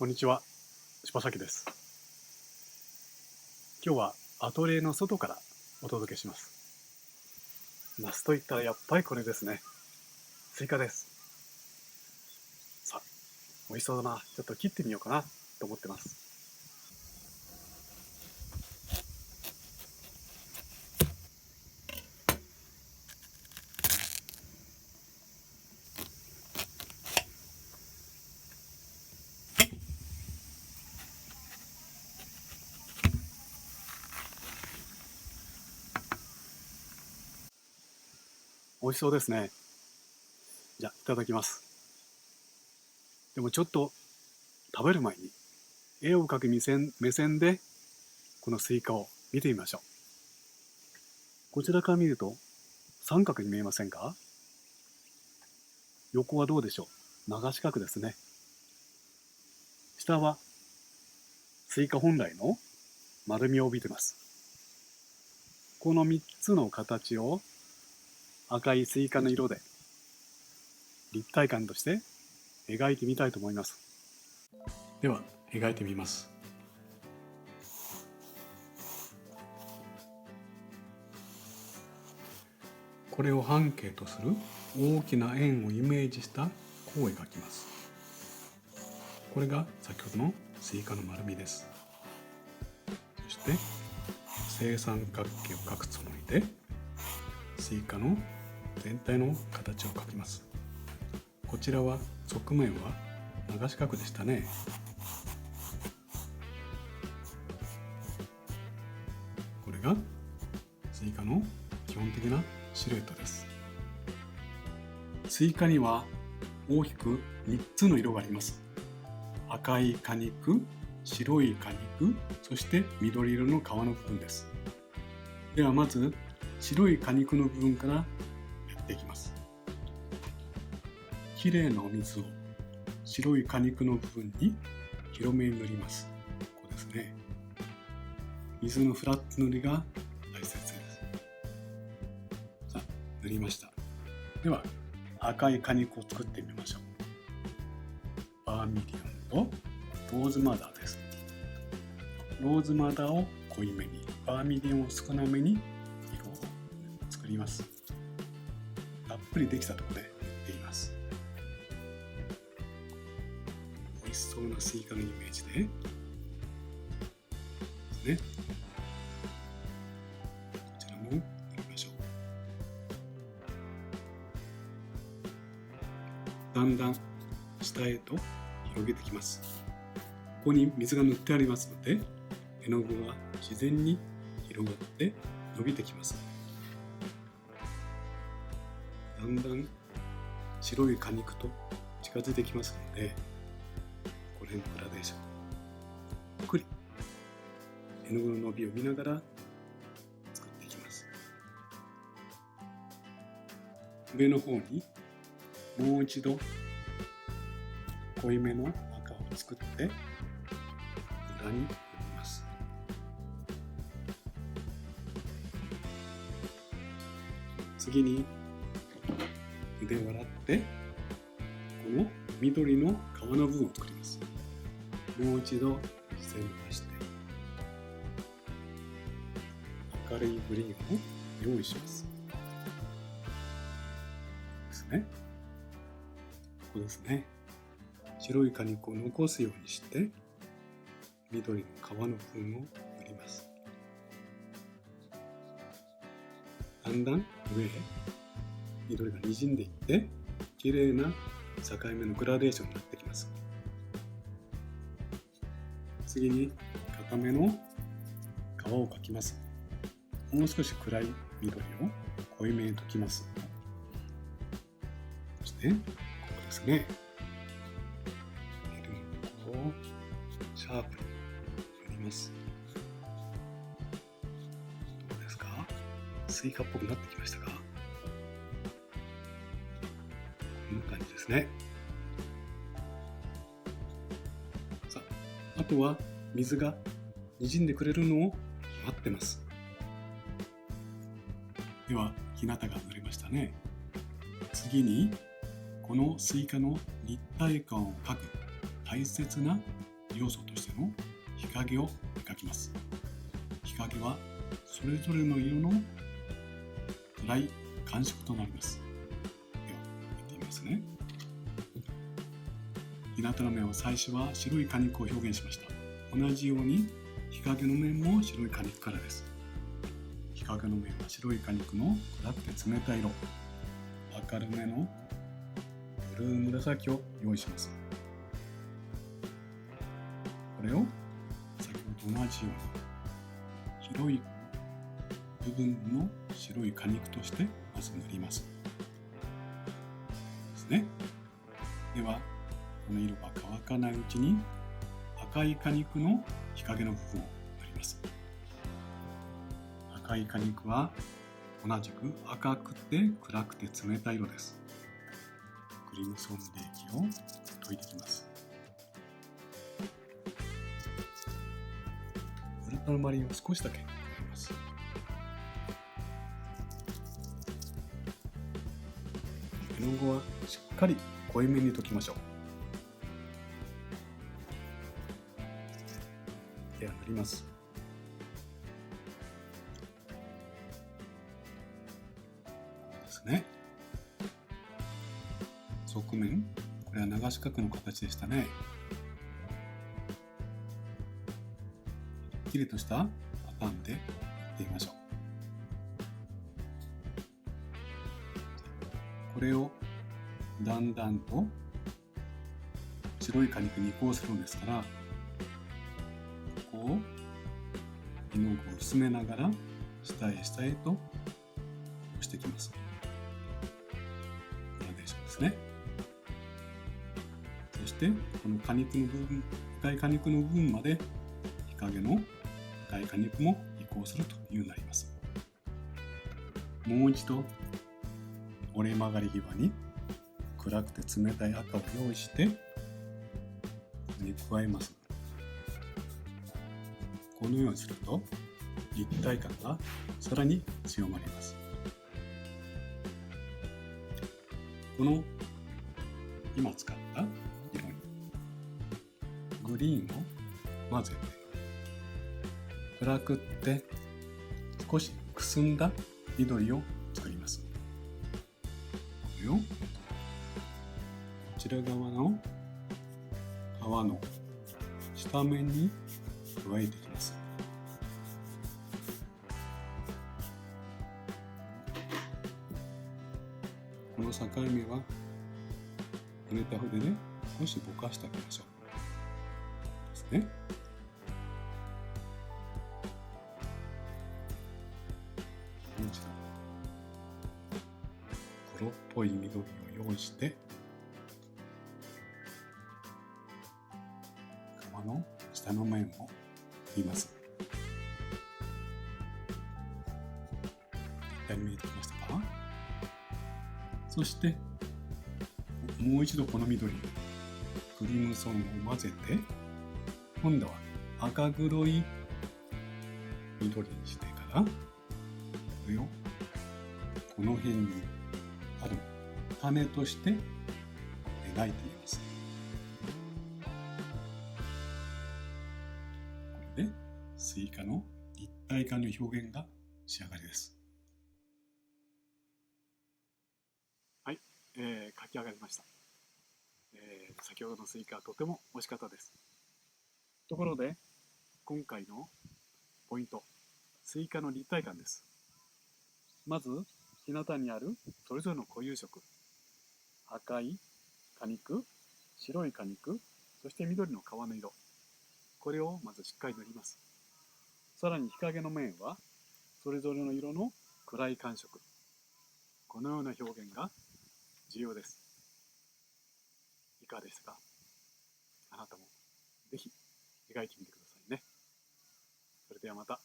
こんにちは、柴崎です。今日はアトリエの外からお届けします。夏といったらやっぱりこれですね。スイカです。さあ、美味しそうだな。ちょっと切ってみようかなと思ってます。美味しそうですね。じゃあ、いただきます。でもちょっと食べる前に絵を描く目線でこのスイカを見てみましょう。こちらから見ると三角に見えませんか？横はどうでしょう？長四角ですね。下はスイカ本来の丸みを帯びてます。この3つの形を赤いスイカの色で立体感として描いてみたいと思います。では描いてみます。これを半径とする大きな円をイメージした弧を描きます。これが先ほどのスイカの丸みです。そして正三角形を描くつもりでスイカの全体の形を描きます。こちらは側面は長四角でしたね。これがスイカの基本的なシルエットです。スイカには大きく3つの色があります。赤い果肉、白い果肉、そして緑色の皮の部分です。ではまず白い果肉の部分からやっていきます。きれいなお水を白い果肉の部分に広めに塗ります。ここですね。水のフラット塗りが大切です。さあ、塗りました。では赤い果肉を作ってみましょう。バーミリオンとローズマダーです。ローズマダーを濃いめに、バーミリオンを少なめに色を作ります。たっぷりできたところで塗っています。美味しそうなスイカのイメージでね。こちらも塗りましょう。だんだん下へと広げてきます。ここに水が塗ってありますので、絵の具は自然に広がって伸びてきます。だんだん白い果肉と近づいてきますので、これのグラデーションゆっくり絵の具の伸びを見ながら作っていきます。上の方にもう一度濃いめの赤を作って裏に塗ります。次に筆を洗ってこの緑の皮の部分を作ります。もう一度線を出して明るいグリーンを用意します。ですね。ここですね。白い果肉を残すようにして緑の皮の部分を塗ります。だんだん上へ緑がにじんでいって綺麗な境目のグラデーションになってきます。次に固めの皮を描きます。もう少し暗い緑を濃いめに溶きます。そしてここですね。ここをシャープに塗ります。どうですか？スイカっぽくなってきましたか？こんな感じですね。さあ、あとは水がにじんでくれるのを待ってます。では日向が塗れましたね。次にこのスイカの立体感を描く大切な要素としての日陰を描きます。日陰はそれぞれの色の暗い感触となります。では、やってみますね。日向の面は最初は白い果肉を表現しました。同じように日陰の面も白い果肉からです。日陰の面は白い果肉の暗くて冷たい色、明るめのブルー紫を用意します。これを先ほどと同じように広い部分の白い果肉としてまず塗ります。ですね。では、この色が乾かないうちに赤い果肉の日陰の部分を塗ります。赤い果肉は同じく赤くて暗くて冷たい色です。クリムソン冷液を溶いていきます。ウルトラマリンを少しだけ加えます。絵の具はしっかり濃いめに溶きましょう。では塗ります。ですね。側面、これは流し角の形でしたね。きりとしたパターンでやってみましょう。これをだんだんと白い果肉に移行するのですから、ここを絵の具を薄めながら下へ下へと押していきます。グラデーションですね。そしてこの果肉の部分、赤い果肉の部分まで日陰の赤い果肉も移行するというようになります。もう一度折れ曲がり際に暗くて冷たい赤を用意してここに加えます。このようにすると立体感がさらに強まります。この今使った色にグリーンを混ぜて暗くって少しくすんだ緑を作ります。これをこちら側の皮の下面に加えていきます。この境目は濡れた筆で少しぼかしてあげましょう。ですね。もう一度黒っぽい緑を用意して皮の下の面を塗ります。見えてきましたか？そしてもう一度この緑にクリムソンを混ぜて今度は赤黒い緑にしてからこれをこの辺にある種として描いてみます。これでスイカの立体感の表現が仕上がりです。はい、描き上がりました。先ほどのスイカはとても美味しかったです。ところで今回のポイント、スイカの立体感です。まず日向にあるそれぞれの固有色、赤い果肉、白い果肉、そして緑の皮の色、これをまずしっかり塗ります。さらに日陰の面はそれぞれの色の暗い感触、このような表現が重要です。いかがでしたか？あなたもぜひ描いてみてくださいね。それではまた。